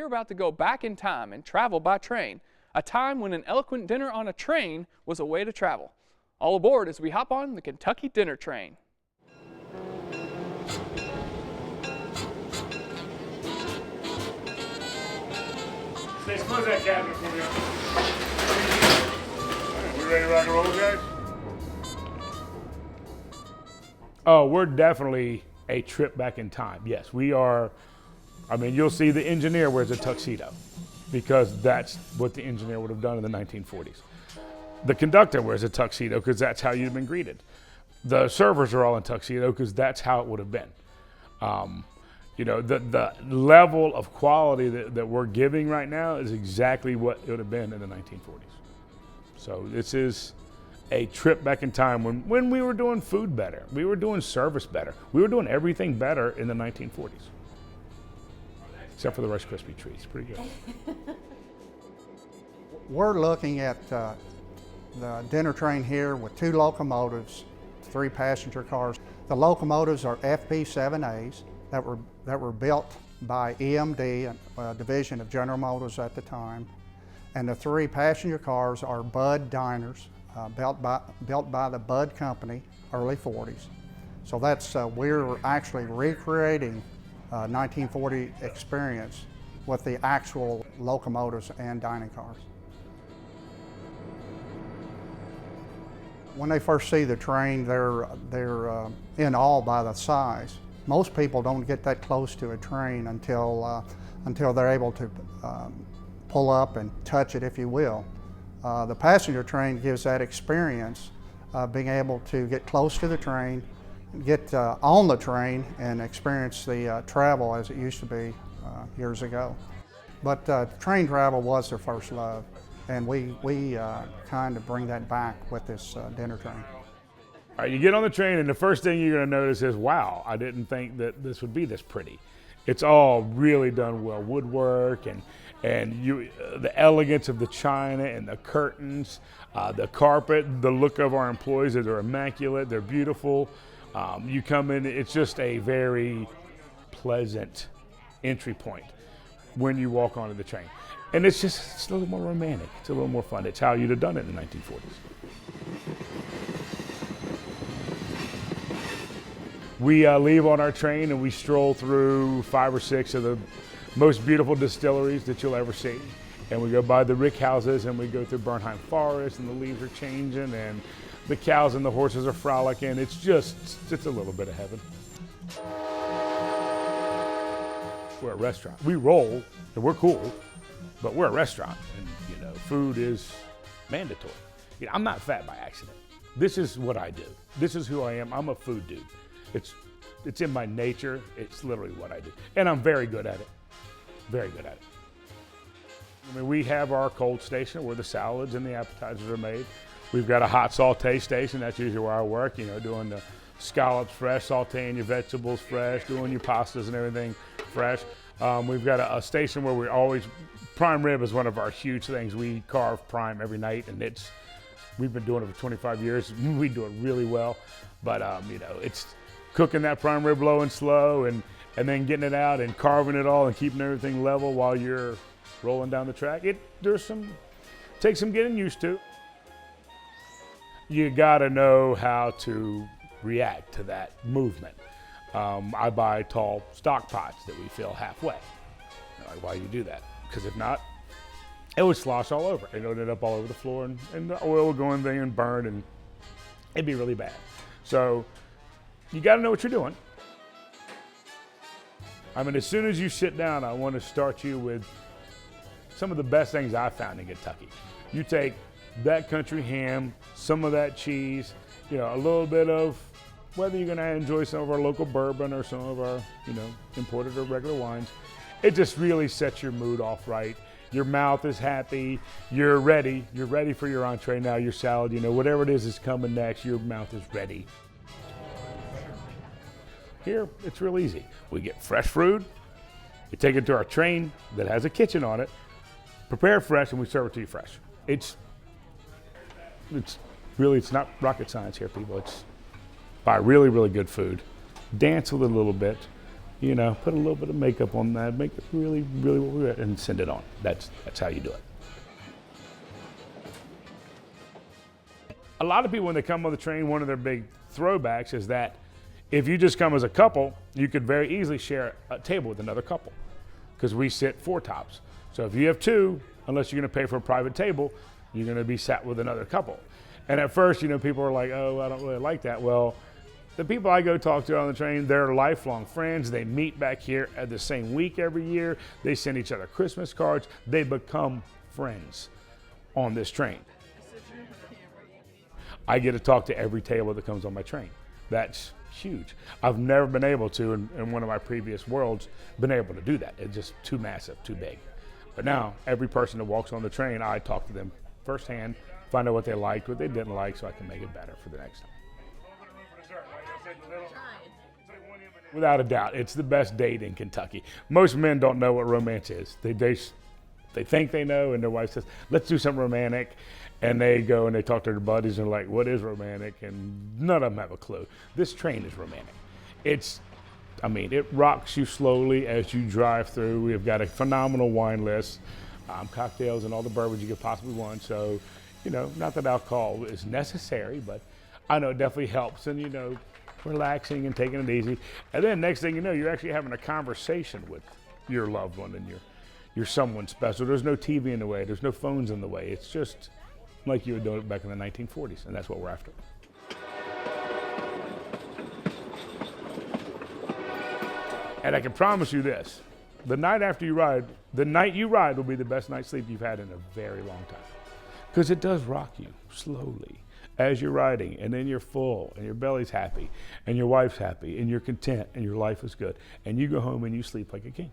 we're about to go back in time and travel by train, a time when an eloquent dinner on a train was a way to travel. All aboard as we hop on the Kentucky Dinner Train. Stay, close that cabinet for me. We ready to rock and roll, guys? Oh, we're definitely a trip back in time. Yes, we are. I mean, you'll see the engineer wears a tuxedo because that's what the engineer would have done in the 1940s. The conductor wears a tuxedo because that's how you'd been greeted. The servers are all in tuxedo because that's how it would have been. You know, the level of quality that we're giving right now is exactly what it would have been in the 1940s. So this is a trip back in time when we were doing food better. We were doing service better. We were doing everything better in the 1940s. Except for the Rice Krispie treats, pretty good. We're looking at the dinner train here with 2 locomotives, 3 passenger cars. The locomotives are FB7As that were built by EMD, a division of General Motors at the time. And the 3 passenger cars are Bud diners, built by the Bud Company, early 40s. So that's, we're actually recreating 1940 experience with the actual locomotives and dining cars. When they first see the train, they're in awe by the size. Most people don't get that close to a train until they're able to pull up and touch it, if you will. The passenger train gives that experience, being able to get close to the train, get on the train and experience the travel as it used to be years ago. But train travel was their first love, and we kind of bring that back with this dinner train. All right, you get on the train and the first thing you're gonna notice is, wow, I didn't think that this would be this pretty. It's all really done well, woodwork and the elegance of the china and the curtains, the carpet, the look of our employees, they're immaculate, they're beautiful. You come in, it's just a very pleasant entry point when you walk onto the train. And it's a little more romantic, it's a little more fun. It's how you'd have done it in the 1940s. We leave on our train and we stroll through 5 or 6 of the most beautiful distilleries that you'll ever see. And we go by the rick houses and we go through Bernheim Forest and the leaves are changing and the cows and the horses are frolicking. It's a little bit of heaven. We're a restaurant. We roll and we're cool, but we're a restaurant and you know, food is mandatory. You know, I'm not fat by accident. This is what I do. This is who I am. I'm a food dude. It's in my nature. It's literally what I do. And I'm very good at it. Very good at it. I mean, we have our cold station where the salads and the appetizers are made. We've got a hot saute station. That's usually where I work, you know, doing the scallops fresh, sauteing your vegetables fresh, doing your pastas and everything fresh. We've got a station where we always, prime rib is one of our huge things. We carve prime every night and we've been doing it for 25 years. We do it really well, but you know, it's cooking that prime rib low and slow and then getting it out and carving it all and keeping everything level while you're rolling down the track. Takes some getting used to. You gotta know how to react to that movement. I buy tall stock pots that we fill halfway. Like, why do you do that? Because if not, it would slosh all over. It would end up all over the floor and the oil would go in there and burn and it'd be really bad. So you gotta know what you're doing. I mean, as soon as you sit down, I want to start you with some of the best things I found in Kentucky. You take that country ham, some of that cheese, you know, a little bit of, whether you're going to enjoy some of our local bourbon or some of our, you know, imported or regular wines, it just really sets your mood off right. Your mouth is happy, you're ready for your entree now, your salad, you know, whatever it is coming next, your mouth is ready. Here, it's real easy. We get fresh fruit, you take it to our train that has a kitchen on it, prepare fresh, and we serve it to you fresh. It's not rocket science here, people. It's buy really, really good food, dance with it a little bit, You know, put a little bit of makeup on that, make it really, really what we're at, and send it on. That's how you do it. A lot of people, when they come on the train, one of their big throwbacks is that if you just come as a couple, you could very easily share a table with another couple, because we sit 4 tops. So if you have 2, unless you're going to pay for a private table, you're going to be sat with another couple. And at first, you know, people are like, oh, I don't really like that. Well, the people I go talk to on the train, they're lifelong friends. They meet back here at the same week every year. They send each other Christmas cards. They become friends on this train. I get to talk to every table that comes on my train. That's huge. I've never been able to, in one of my previous worlds, been able to do that. It's just too massive, too big. But now, every person that walks on the train, I talk to them firsthand, find out what they liked, what they didn't like, so I can make it better for the next time. Without a doubt, it's the best date in Kentucky. Most men don't know what romance is. They think they know, and their wife says, let's do something romantic. And they go and they talk to their buddies and they're like, what is romantic? And none of them have a clue. This train is romantic. It rocks you slowly as you drive through. We have got a phenomenal wine list, cocktails and all the bourbons you could possibly want. So, you know, not that alcohol is necessary, but I know it definitely helps in, you know, relaxing and taking it easy. And then next thing you know, you're actually having a conversation with your loved one and you're someone special. There's no TV in the way. There's no phones in the way. It's just like you were doing it back in the 1940s, and that's what we're after. And I can promise you this, the night you ride will be the best night's sleep you've had in a very long time. Because it does rock you slowly as you're riding, and then you're full, and your belly's happy, and your wife's happy, and you're content, and your life is good. And you go home and you sleep like a king.